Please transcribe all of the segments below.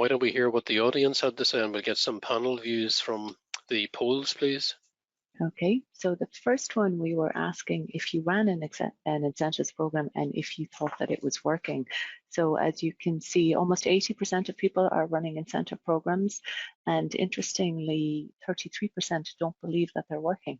why don't we hear what the audience had to say, and we'll get some panel views from the polls, please. Okay, so the first one, we were asking if you ran an incentives program and if you thought that it was working. So as you can see, almost 80% of people are running incentive programs, and interestingly, 33% don't believe that they're working.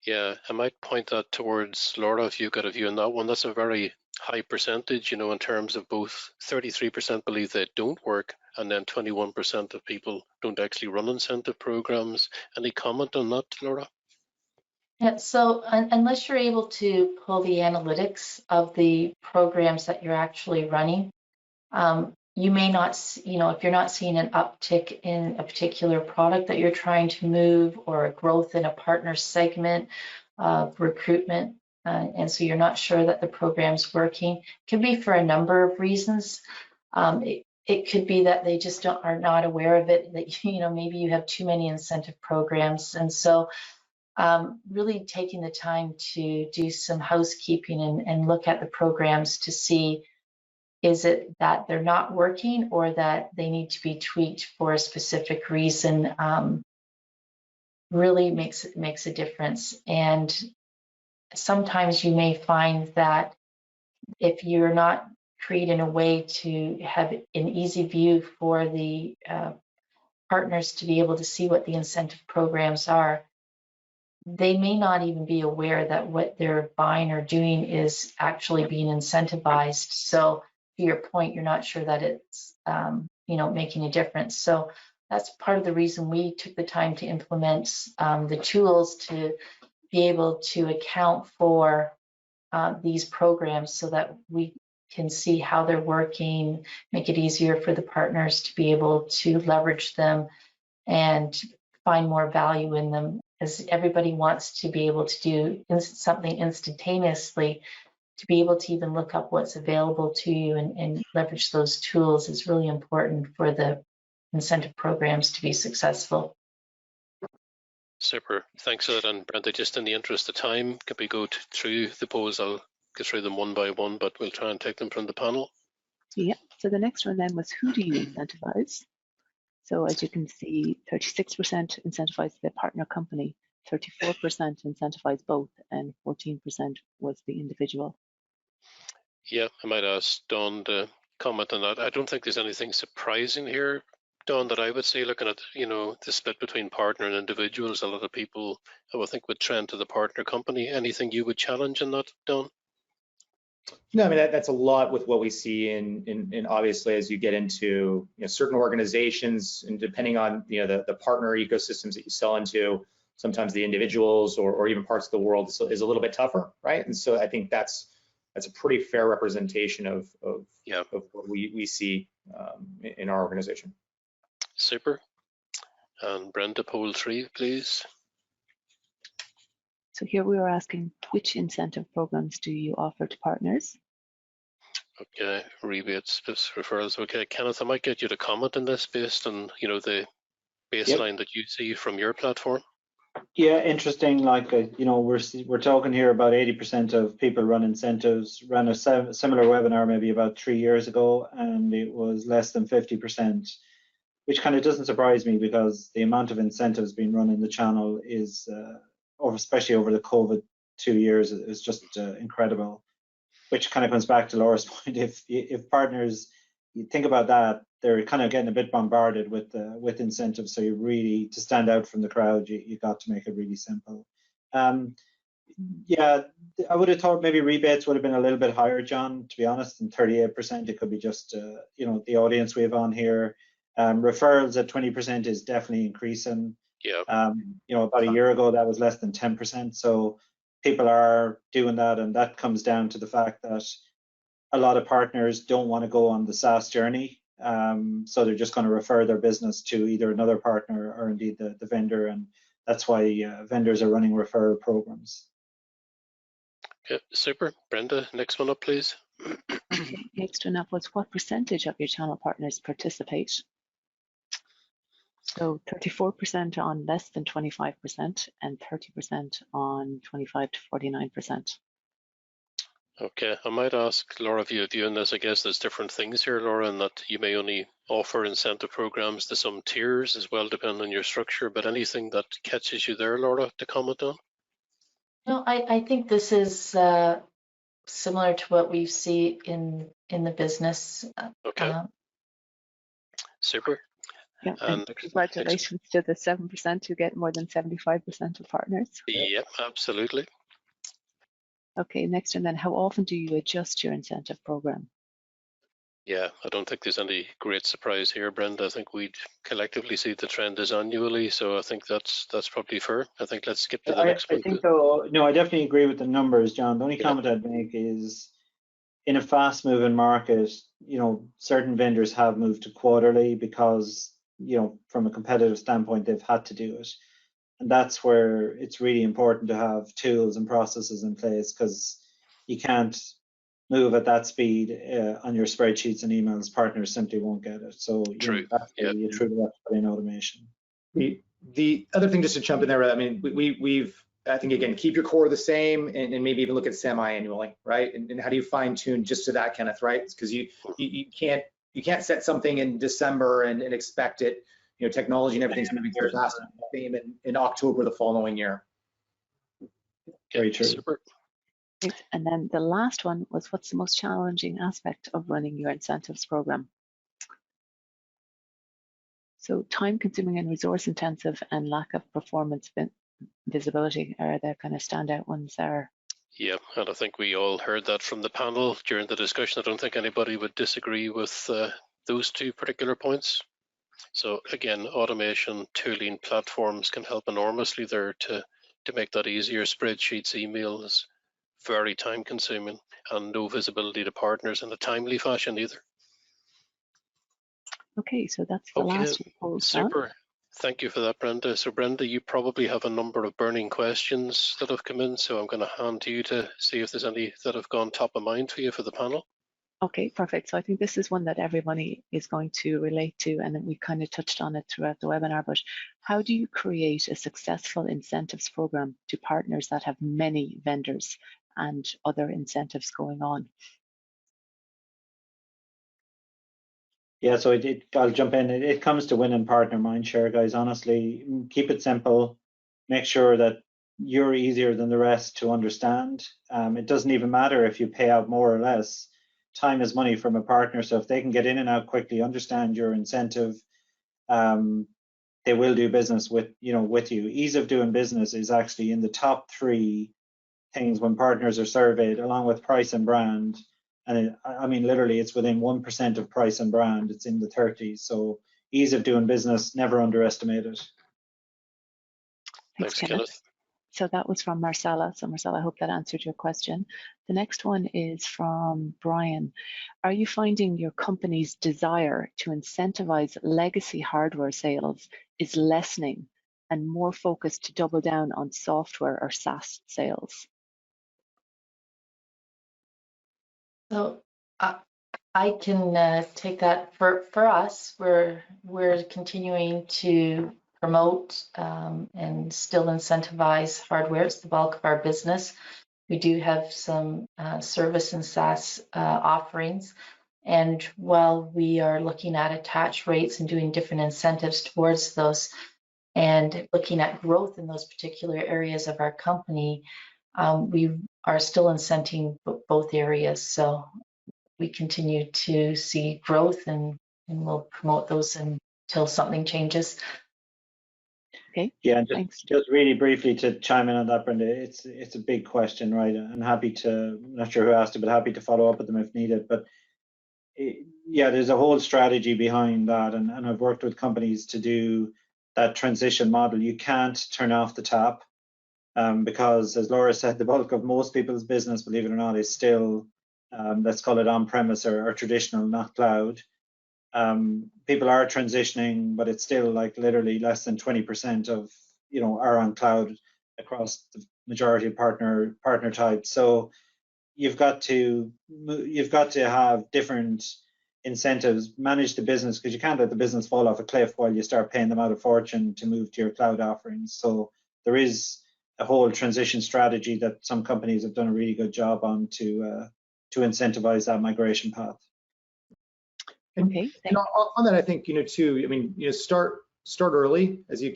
Yeah, I might point that towards Laura, if you've got a view on that one. That's a very high percentage, you know, in terms of both 33% believe they don't work, and then 21% of people don't actually run incentive programs. Any comment on that, Laura? Yeah, so unless you're able to pull the analytics of the programs that you're actually running, you may not, you know, if you're not seeing an uptick in a particular product that you're trying to move, or a growth in a partner segment of recruitment, and so you're not sure that the program's working, it can be for a number of reasons. It could be that they just are not aware of it, that, you know, maybe you have too many incentive programs. And so really taking the time to do some housekeeping and look at the programs to see, is it that they're not working or that they need to be tweaked for a specific reason, really makes a difference. And sometimes you may find that if you're not creating a way to have an easy view for the partners to be able to see what the incentive programs are, they may not even be aware that what they're buying or doing is actually being incentivized. So to your point, you're not sure that it's you know, making a difference. So that's part of the reason we took the time to implement the tools to be able to account for these programs, so that we can see how they're working, make it easier for the partners to be able to leverage them and find more value in them, as everybody wants to be able to do something instantaneously. To be able to even look up what's available to you and leverage those tools is really important for the incentive programs to be successful. Super, thanks for that. And Brenda, just in the interest of time, could we go through the polls? I'll go through them one by one, but we'll try and take them from the panel. Yeah, so the next one then was, who do you incentivize? So as you can see, 36% incentivize the partner company, 34% incentivize both, and 14% was the individual. Yeah, I might ask Dawn to comment on that. I don't think there's anything surprising here, Dawn, that I would say, looking at, you know, the split between partner and individuals. A lot of people, I would think, would trend to the partner company. Anything you would challenge in that, Dawn? No, I mean, that's a lot with what we see in obviously, as you get into, you know, certain organizations, and depending on, you know, the partner ecosystems that you sell into, sometimes the individuals or even parts of the world is a little bit tougher, right? And so I think that's a pretty fair representation of what we see in our organization. Super. And Brenda, poll 3, please. So here we were asking, which incentive programs do you offer to partners? Okay, rebates, referrals. Okay, Kenneth, I might get you to comment on this based on, you know, the baseline that you see from your platform. Yeah, interesting. Like, you know, we're talking here about 80% of people run incentives. Ran a similar webinar maybe about 3 years ago, and it was less than 50%, which kind of doesn't surprise me, because the amount of incentives being run in the channel is, especially over the COVID 2 years, is just incredible. Which kind of comes back to Laura's point. If partners, you think about that, they're kind of getting a bit bombarded with incentives. So you really, to stand out from the crowd, you got to make it really simple. Yeah, I would have thought maybe rebates would have been a little bit higher, John, to be honest, than 38%. It could be just, you know, the audience we have on here. Referrals at 20% is definitely increasing. Yeah. You know, about a year ago, that was less than 10%. So people are doing that, and that comes down to the fact that a lot of partners don't want to go on the SaaS journey. So they're just going to refer their business to either another partner or indeed the vendor, and that's why vendors are running referral programs. Okay, super. Brenda, next one up, please. Okay, next one up was, what percentage of your channel partners participate? So 34% on less than 25% and 30% on 25 to 49%. Okay, I might ask Laura if you have viewed this. I guess there's different things here, Laura, and that you may only offer incentive programs to some tiers as well, depending on your structure. But anything that catches you there, Laura, to comment on? No, I think this is similar to what we see in the business. Okay, super. Yeah, and congratulations to the 7% who get more than 75% of partners. Yep, absolutely. Okay, next, and then how often do you adjust your incentive program? Yeah, I don't think there's any great surprise here, Brenda. I think we'd collectively see the trend is annually, so I think that's probably fair. I think let's skip to the next one. I think though, no, I definitely agree with the numbers, John. The only comment I'd make is in a fast moving market, certain vendors have moved to quarterly because, from a competitive standpoint, they've had to do it. And that's where it's really important to have tools and processes in place, because you can't move at that speed on your spreadsheets and emails. Partners simply won't get it. So that's where you truly have to put in automation. The other thing, just to jump in there, I mean, we've I think, again, keep your core the same, and maybe even look at semi-annually, right? And how do you fine tune just to that, Kenneth, right? Because you can't set something in December and expect it. Technology and everything's moving so fast. In October the following year. Very true. Super. And then the last one was, what's the most challenging aspect of running your incentives program? So time consuming and resource intensive and lack of performance visibility are the kind of standout ones there. Yeah, and I think we all heard that from the panel during the discussion. I don't think anybody would disagree with those two particular points. So again, automation, tooling, platforms can help enormously there to make that easier. Spreadsheets, emails, very time consuming, and no visibility to partners in a timely fashion either. Okay, so that's the last poll. Super. Thank you for that, Brenda. So Brenda, you probably have a number of burning questions that have come in, so I'm going to hand to you to see if there's any that have gone top of mind for you for the panel. Okay, perfect. So I think this is one that everybody is going to relate to, and we kind of touched on it throughout the webinar, but how do you create a successful incentives program to partners that have many vendors and other incentives going on? Yeah, so I'll jump in. It comes to winning partner mindshare, guys. Honestly, keep it simple. Make sure that you're easier than the rest to understand. It doesn't even matter if you pay out more or less. Time is money from a partner, so if they can get in and out quickly, understand your incentive, they will do business with you. Ease of doing business is actually in the top 3 things when partners are surveyed, along with price and brand. And I mean, literally, it's within 1% of price and brand. It's in the 30s. So ease of doing business, never underestimate it. Thanks, Kenneth. So that was from Marcella. So Marcella, I hope that answered your question. The next one is from Brian. Are you finding your company's desire to incentivize legacy hardware sales is lessening and more focused to double down on software or SaaS sales? So I can take that. For us, we're continuing to promote and still incentivize hardware. It's the bulk of our business. We do have some service and SaaS offerings. And while we are looking at attach rates and doing different incentives towards those and looking at growth in those particular areas of our company, we are still incenting both areas. So we continue to see growth and we'll promote those until something changes. Okay. Yeah, just really briefly to chime in on that, Brenda, it's a big question, right? I'm happy to, I'm not sure who asked it, but happy to follow up with them if needed. But yeah, there's a whole strategy behind that, and I've worked with companies to do that transition model. You can't turn off the tap because, as Laura said, the bulk of most people's business, believe it or not, is still, let's call it on-premise or traditional, not cloud. People are transitioning, but it's still like literally less than 20% of are on cloud across the majority of partner types. So you've got to have different incentives, manage the business, because you can't let the business fall off a cliff while you start paying them out a fortune to move to your cloud offerings. So there is a whole transition strategy that some companies have done a really good job on to to incentivize that migration path. Okay. And on that, I think, too, I mean, start early as you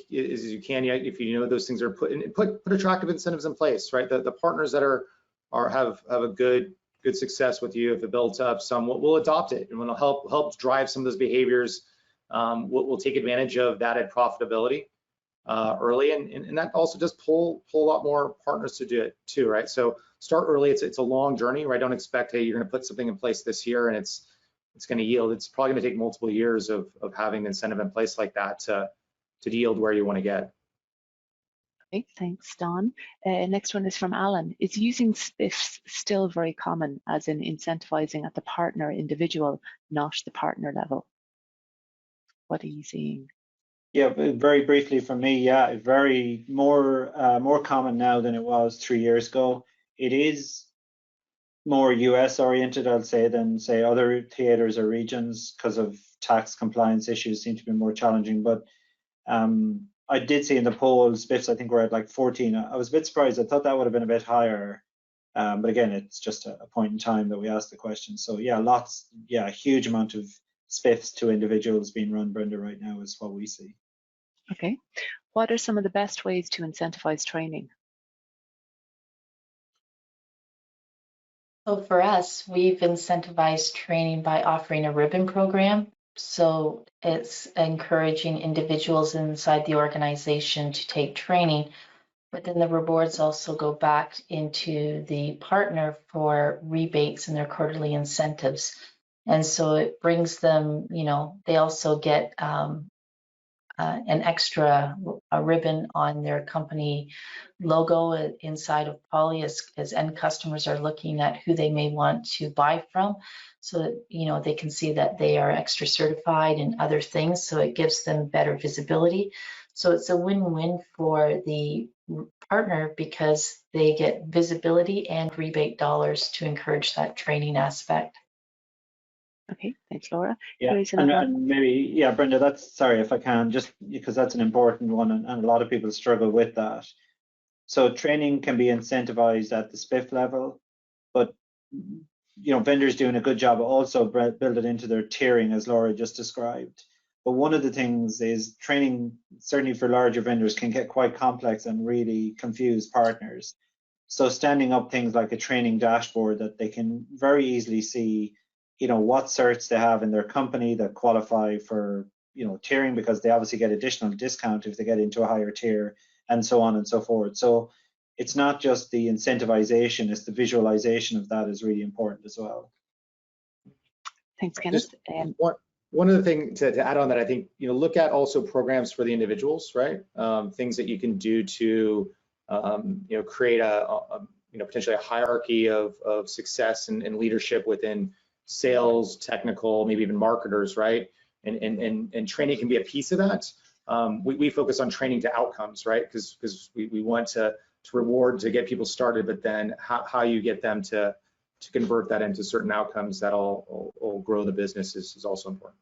can. If you know those things are put attractive incentives in place, right? The partners that have a good success with you, if it builds up some, we'll adopt it and we'll help drive some of those behaviors. We'll take advantage of that at profitability early, and that also does pull a lot more partners to do it too, right? So start early. It's a long journey, right? Don't expect, hey, you're going to put something in place this year and it's going to yield. It's probably going to take multiple years of having the incentive in place like that to yield where you want to get. Okay, thanks, Don. Next one is from Alan. Is using spiffs still very common, as in incentivizing at the partner individual, not the partner level? What are you seeing? Yeah, very briefly from me, yeah, very more common now than it was 3 years ago. It is more US oriented, I'd say, than say other theaters or regions, because of tax compliance issues seem to be more challenging. But I did see in the poll, spiffs, I think we're at like 14. I was a bit surprised. I thought that would have been a bit higher. But again, it's just a point in time that we asked the question. So yeah, a huge amount of spiffs to individuals being run, Brenda, right now is what we see. Okay. What are some of the best ways to incentivize training? So for us, we've incentivized training by offering a ribbon program. So it's encouraging individuals inside the organization to take training, but then the rewards also go back into the partner for rebates and their quarterly incentives. And so it brings them, they also get an extra ribbon on their company logo inside of Poly as end customers are looking at who they may want to buy from, so that they can see that they are extra certified and other things, so it gives them better visibility. So it's a win-win for the partner because they get visibility and rebate dollars to encourage that training aspect. Okay, thanks, Laura. Yeah, and maybe, yeah, Brenda, that's, sorry if I can, just because that's an important one, and a lot of people struggle with that. So training can be incentivized at the spiff level, but vendors doing a good job also build it into their tiering, as Laura just described. But one of the things is training, certainly for larger vendors, can get quite complex and really confuse partners. So standing up things like a training dashboard that they can very easily see, what certs they have in their company that qualify for, tiering, because they obviously get additional discount if they get into a higher tier, and so on and so forth. So it's not just the incentivization, it's the visualization of that is really important as well. Thanks, Kenneth. One other thing to add on that, I think, look at also programs for the individuals, right? Things that you can do to, create potentially a hierarchy of success and leadership within sales, technical, maybe even marketers, right? And training can be a piece of that. We focus on training to outcomes, right? Because we want to reward to get people started, but then how you get them to convert that into certain outcomes that'll grow the business is also important.